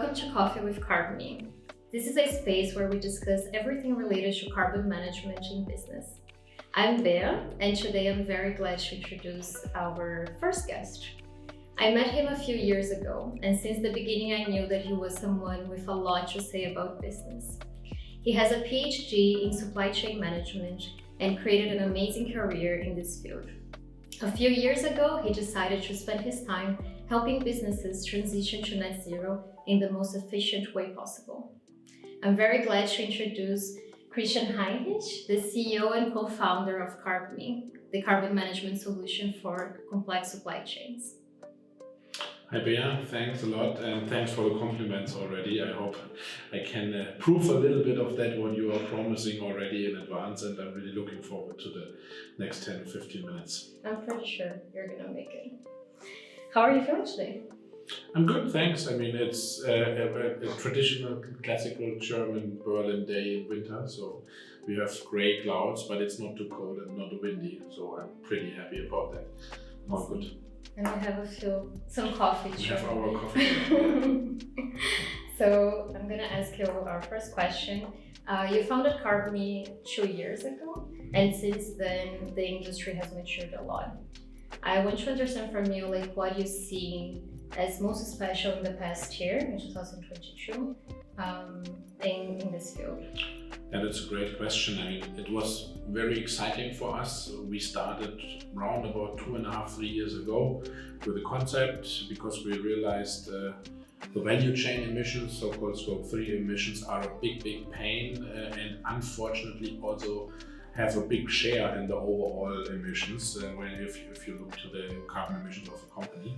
Welcome to Coffee with Carbmee. This is a space where we discuss everything related to carbon management in business. I'm Bea, and today I'm very glad to introduce our first guest. I met him a few years ago, and since the beginning I knew that he was someone with a lot to say about business. He has a PhD in supply chain management and created an amazing career in this field. A few years ago, he decided to spend his time helping businesses transition to net zero in the most efficient way possible. I'm very glad to introduce Christian Heinrich, the CEO and co-founder of Carbmee, the carbon management solution for complex supply chains. Hi Bea, thanks a lot and thanks for the compliments already. I hope I can prove a little bit of that what you are promising already in advance, and I'm really looking forward to the next 10 or 15 minutes. I'm pretty sure you're gonna make it. How are you feeling today? I'm good, thanks. I mean, it's a traditional classical German Berlin day in winter, so we have gray clouds, but it's not too cold and not windy, so I'm pretty happy about that. All good. And we have some coffee too. We have our coffee. So I'm gonna ask you our first question. You founded Carbmee 2 years ago, and since then the industry has matured a lot. I want to understand from you what you see as most special in the past year, in 2022, in this field. Yeah, that's a great question. I mean, it was very exciting for us. We started around about 2.5, 3 years ago with a concept because we realized the value chain emissions, so-called Scope 3 emissions, are a big pain and unfortunately also have a big share in the overall emissions if you look to the carbon emissions of a company.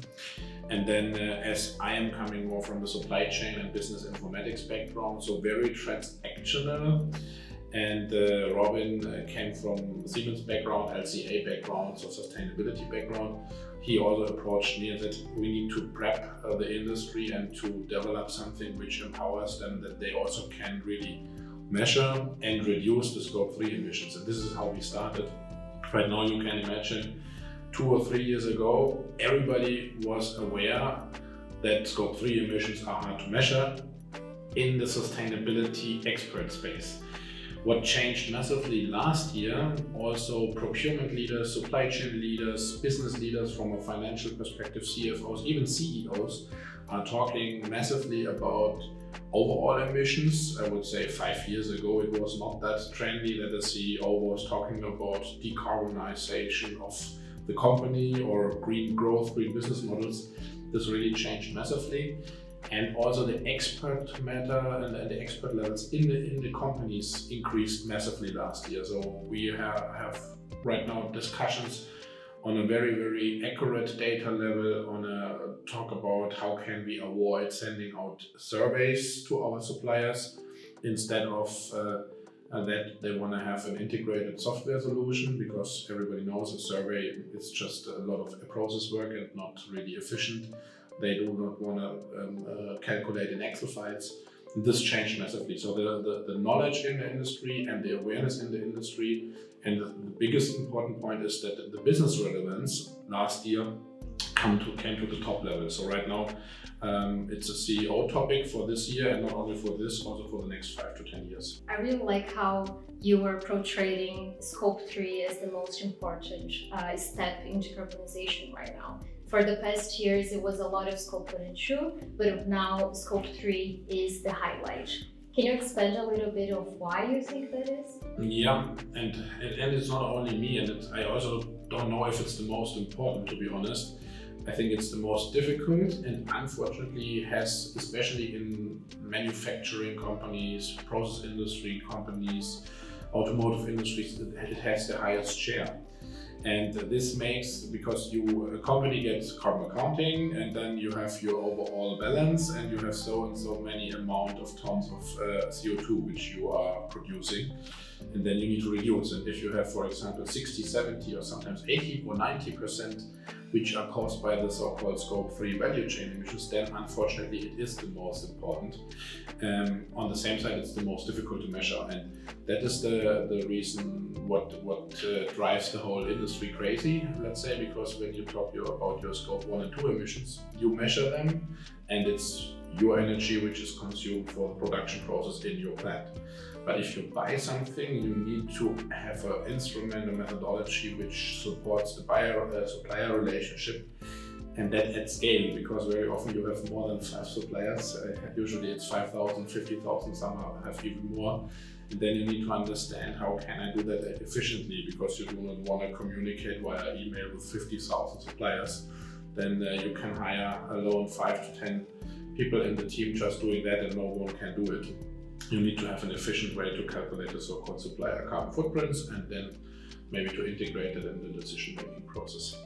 And then as I am coming more from the supply chain and business informatics background, so very transactional, and Robin came from Siemens background, LCA background, so sustainability background. He also approached me and said we need to prep the industry and to develop something which empowers them that they also can really measure and reduce the Scope 3 emissions. And this is how we started. Right now you can imagine 2 or 3 years ago, everybody was aware that Scope 3 emissions are hard to measure in the sustainability expert space. What changed massively last year, also procurement leaders, supply chain leaders, business leaders from a financial perspective, CFOs, even CEOs are talking massively about overall emissions. I would say 5 years ago it was not that trendy that the CEO was talking about decarbonization of the company or green growth, green business models. This really changed massively. And also the expert matter and the expert levels in the companies increased massively last year. So we have right now discussions on a very accurate data level, on a talk about how can we avoid sending out surveys to our suppliers instead of that they want to have an integrated software solution, because everybody knows a survey is just a lot of process work and not really efficient. They do not want to calculate in Excel files. This changed massively. So the knowledge in the industry and the awareness in the industry, and the biggest important point is that the business relevance last year came to the top level. So right now it's a CEO topic for this year, and not only for this, also for the next 5 to 10 years. I really like how you were portraying Scope 3 as the most important step in decarbonization right now. For the past years, it was a lot of Scope 1 and 2, but now Scope 3 is the highlight. Can you expand a little bit of why you think that is? Yeah, and it's not only me, and I also don't know if it's the most important, to be honest. I think it's the most difficult, and unfortunately has, especially in manufacturing companies, process industry companies, automotive industries, it has the highest share. And this makes, because a company gets carbon accounting, and then you have your overall balance, and you have so and so many amount of tons of CO2 which you are producing, and then you need to reduce. And if you have, for example, 60, 70 or sometimes 80 or 90% which are caused by the so-called Scope 3 value chain emissions, then unfortunately it is the most important. On the same side, it's the most difficult to measure, and that is the reason what drives the whole industry crazy, let's say, because when you talk about your Scope 1 and 2 emissions, you measure them, and it's your energy which is consumed for the production process in your plant. But if you buy something, you need to have an instrument, a methodology which supports the buyer-supplier relationship, and that at scale, because very often you have more than 5 suppliers. Usually it's 5,000, 50,000, some have even more. And then you need to understand how can I do that efficiently, because you do not want to communicate via email with 50,000 suppliers. Then you can hire alone 5 to 10 people in the team just doing that, and no one can do it. You need to have an efficient way to calculate the so-called supplier carbon footprints, and then maybe to integrate it in the decision-making process.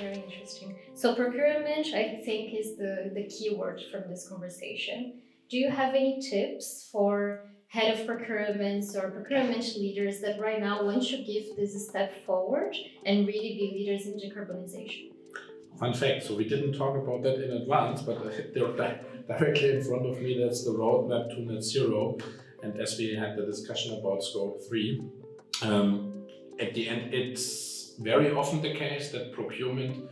Very interesting. So procurement, I think, is the key word from this conversation. Do you have any tips for head of procurements or procurement leaders that right now want to give this step forward and really be leaders in decarbonization? Fun fact, so we didn't talk about that in advance, but directly in front of me, that's the roadmap to net zero. And as we had the discussion about scope 3, at the end, it's very often the case that procurement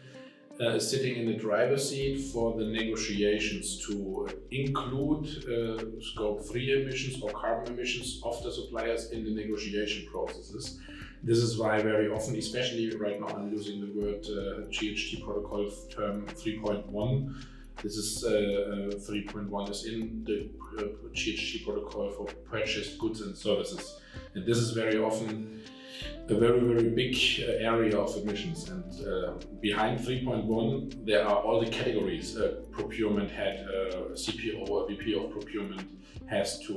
is sitting in the driver's seat for the negotiations to include scope 3 emissions or carbon emissions of the suppliers in the negotiation processes. This is why very often, especially right now, I'm using the word GHG protocol term 3.1. This is 3.1 is in the GHG protocol for purchased goods and services. And this is very often a very, very big area of emissions. And behind 3.1, there are all the categories. Procurement head, CPO, or VP of procurement has to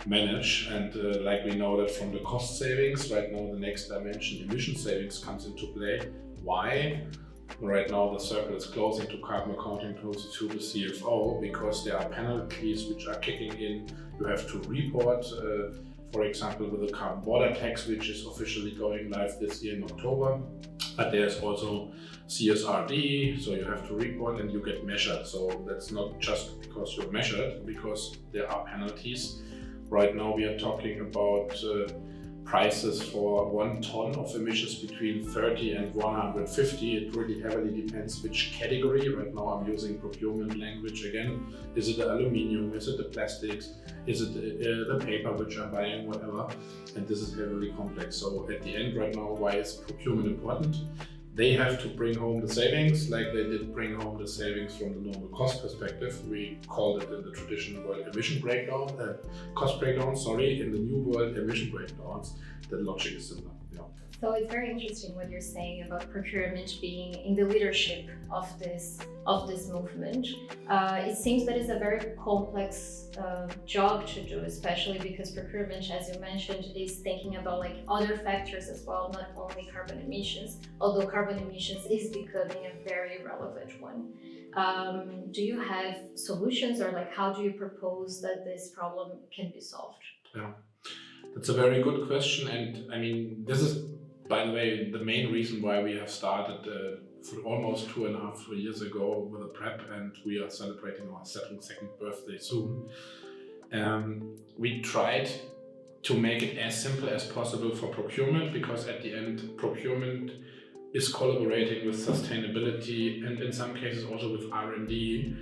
manage. And like we know that from the cost savings, right now the next dimension, emission savings, comes into play. Why? Right now the circle is closing to carbon accounting tools to the CFO, because there are penalties which are kicking in. You have to report, for example, with the carbon border tax, which is officially going live this year in October. But there's also CSRD, so you have to report and you get measured. So that's not just because you're measured, because there are penalties. Right now we are talking about prices for 1 ton of emissions between 30 and 150. It really heavily depends which category. Right now I'm using procurement language again. Is it the aluminium? Is it the plastics? Is it the paper which I'm buying, whatever? And this is heavily complex. So at the end right now, why is procurement important? They have to bring home the savings, like they did bring home the savings from the normal cost perspective. We called it in the traditional world emission breakdown, cost breakdown, in the new world emission breakdowns. The logic is similar. Yeah. So it's very interesting what you're saying about procurement being in the leadership of this movement. It seems that it's a very complex job to do, especially because procurement, as you mentioned, is thinking about like other factors as well, not only carbon emissions, although carbon emissions is becoming a very relevant one. Do you have solutions, or like how do you propose that this problem can be solved? Yeah, that's a very good question. And I mean, this is, by the way, the main reason why we have started for almost 2.5 years ago with a prep, and we are celebrating our second birthday soon. We tried to make it as simple as possible for procurement, because at the end, procurement is collaborating with sustainability and in some cases also with R&D.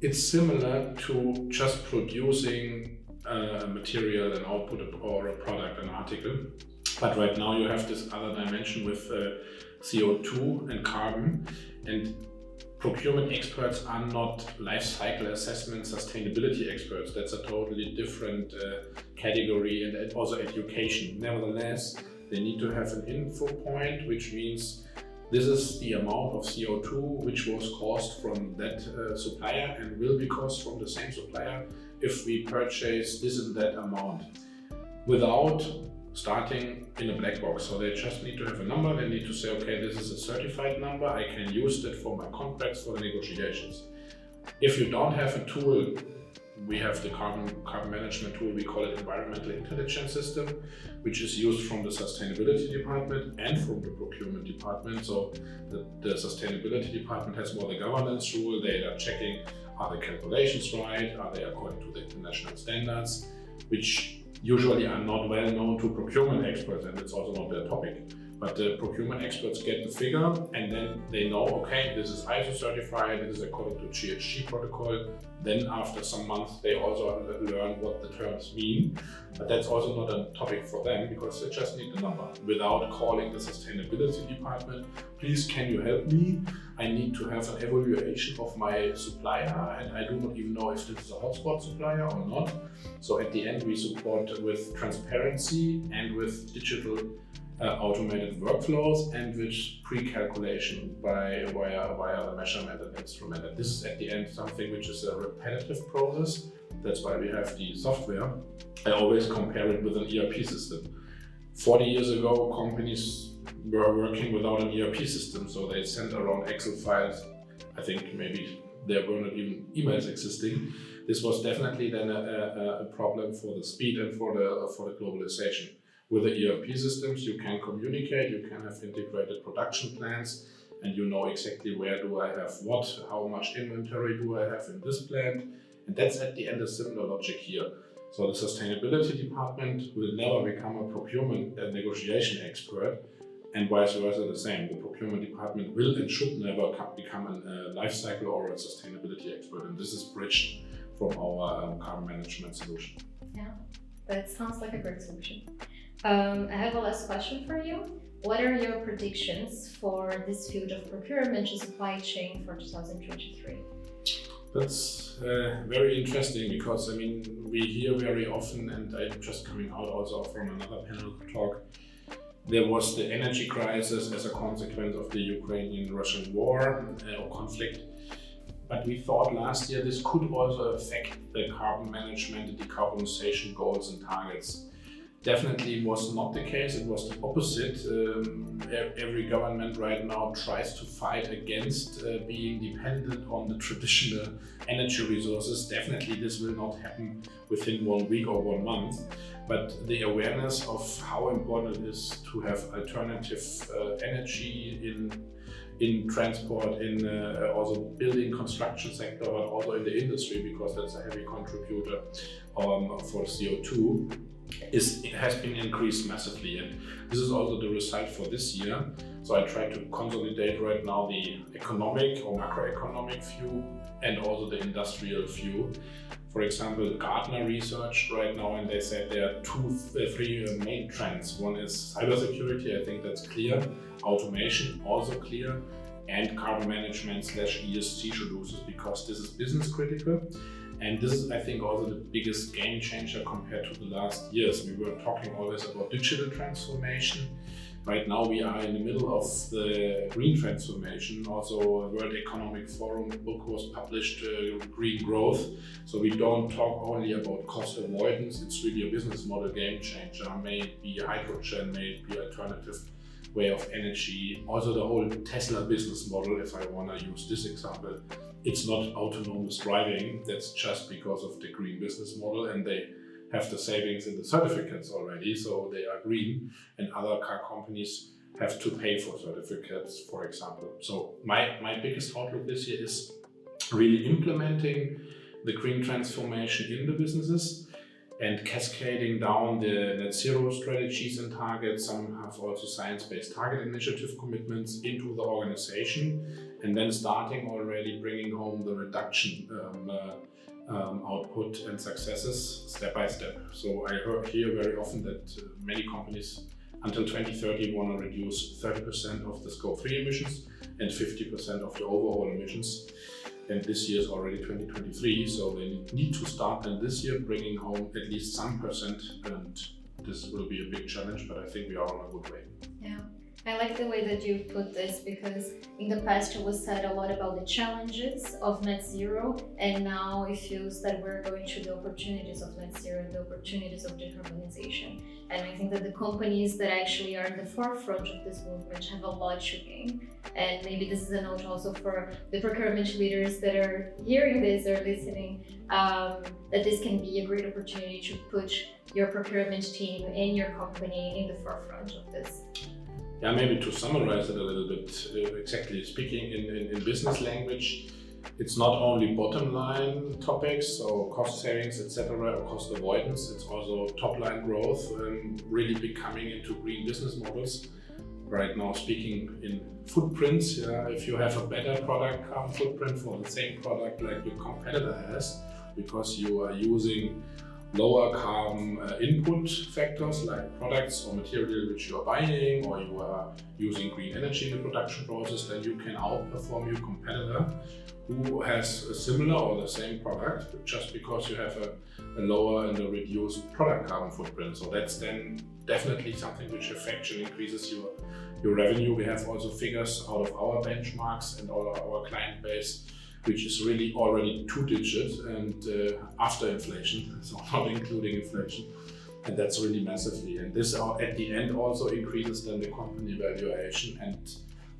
It's similar to just producing a material, an output, or a product, an article. But right now you have this other dimension with CO2 and carbon, and procurement experts are not life cycle assessment sustainability experts. That's a totally different category, and also education. Nevertheless, they need to have an info point, which means this is the amount of CO2 which was caused from that supplier and will be caused from the same supplier if we purchase this and that amount, without starting in a black box. So they just need to have a number. They need to say, okay, this is a certified number. I can use that for my contracts, for the negotiations. If you don't have a tool, we have the carbon management tool. We call it environmental intelligence system, which is used from the sustainability department and from the procurement department. So the sustainability department has more the governance rule. They are checking, are the calculations right? Are they according to the international standards, which usually are not well known to procurement experts, and it's also not their topic. But the procurement experts get the figure and then they know, okay, this is ISO certified, it is according to GHG protocol. Then after some months, they also learn what the terms mean. But that's also not a topic for them because they just need the number. Without calling the sustainability department, please can you help me? I need to have an evaluation of my supplier and I do not even know if this is a hotspot supplier or not. So at the end, we support with transparency and with digital automated workflows and with pre-calculation via the measurement and instrument. And this is at the end something which is a repetitive process. That's why we have the software. I always compare it with an ERP system. 40 years ago, companies were working without an ERP system, so they sent around Excel files. I think maybe there were not even emails existing. This was definitely then a problem for the speed and for the globalization. With the ERP systems, you can communicate, you can have integrated production plans, and you know exactly where do I have what, how much inventory do I have in this plant, and that's at the end a similar logic here. So the sustainability department will never become a procurement and negotiation expert, and vice versa the same. The procurement department will and should never become a life cycle or a sustainability expert, and this is bridged from our carbon management solution. Yeah, that sounds like a great solution. I have a last question for you. What are your predictions for this field of procurement and supply chain for 2023? That's very interesting because I mean we hear very often, and I'm just coming out also from another panel talk. There was the energy crisis as a consequence of the Ukrainian-Russian war or conflict. But we thought last year this could also affect the carbon management, the decarbonization goals and targets. Definitely was not the case, it was the opposite. Every government right now tries to fight against being dependent on the traditional energy resources. Definitely this will not happen within 1 week or 1 month, but the awareness of how important it is to have alternative energy in transport, in also building construction sector, but also in the industry, because that's a heavy contributor for CO2. It has been increased massively, and this is also the result for this year. So I try to consolidate right now the economic or macroeconomic view and also the industrial view. For example, Gartner researched right now, and they said there are three main trends. One is cybersecurity, I think that's clear. Automation, also clear. And carbon management / ESG solutions, because this is business critical. And this is, I think, also the biggest game changer compared to the last years. We were talking always about digital transformation. Right now we are in the middle of the green transformation. Also, a World Economic Forum book was published, Green Growth. So we don't talk only about cost avoidance, it's really a business model game changer. May it be hydrogen, may it be alternative way of energy. Also the whole Tesla business model, if I want to use this example. It's not autonomous driving, that's just because of the green business model, and they have the savings in the certificates already, so they are green, and other car companies have to pay for certificates, for example. So my biggest outlook this year is really implementing the green transformation in the businesses and cascading down the net zero strategies and targets. Some have also science-based target initiative commitments into the organization, and then starting already bringing home the reduction output and successes step by step. So I hear very often that many companies until 2030 want to reduce 30% of the scope 3 emissions and 50% of the overall emissions. And this year is already 2023, so they need to start then this year bringing home at least some percent, and this will be a big challenge, but I think we are on a good way. Yeah, I like the way that you put this, because in the past it was said a lot about the challenges of net zero, and now it feels that we're going to the opportunities of net zero and the opportunities of decarbonization. And I think that the companies that actually are in the forefront of this movement have a lot to gain. And maybe this is a note also for the procurement leaders that are hearing this or listening, that this can be a great opportunity to put your procurement team and your company in the forefront of this. Yeah, maybe to summarize it a little bit, exactly speaking in business language, it's not only bottom line topics, so cost savings, etc., or cost avoidance, it's also top line growth, really becoming into green business models. right now speaking in footprints. If you have a better product carbon footprint for the same product like your competitor has, because you are using lower carbon input factors like products or material which you are buying, or you are using green energy in the production process, then you can outperform your competitor who has a similar or the same product, just because you have a lower and a reduced product carbon footprint. So that's then definitely something which affects and increases your revenue. We have also figures out of our benchmarks and all of our client base, which is really already 2-digit and after inflation, so not including inflation. And that's really massively. And this at the end also increases then the company valuation, and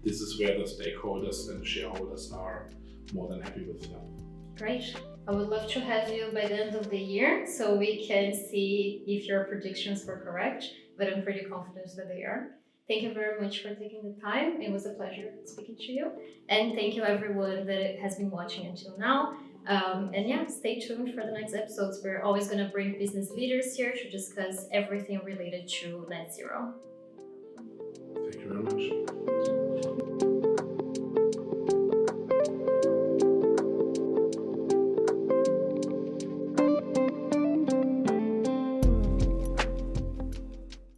this is where the stakeholders and the shareholders are more than happy with them. Great. I would love to have you by the end of the year so we can see if your predictions were correct, but I'm pretty confident that they are. Thank you very much for taking the time. It was a pleasure speaking to you. And thank you everyone that has been watching until now. And yeah, stay tuned for the next episodes. We're always going to bring business leaders here to discuss everything related to net zero. Thank you very much.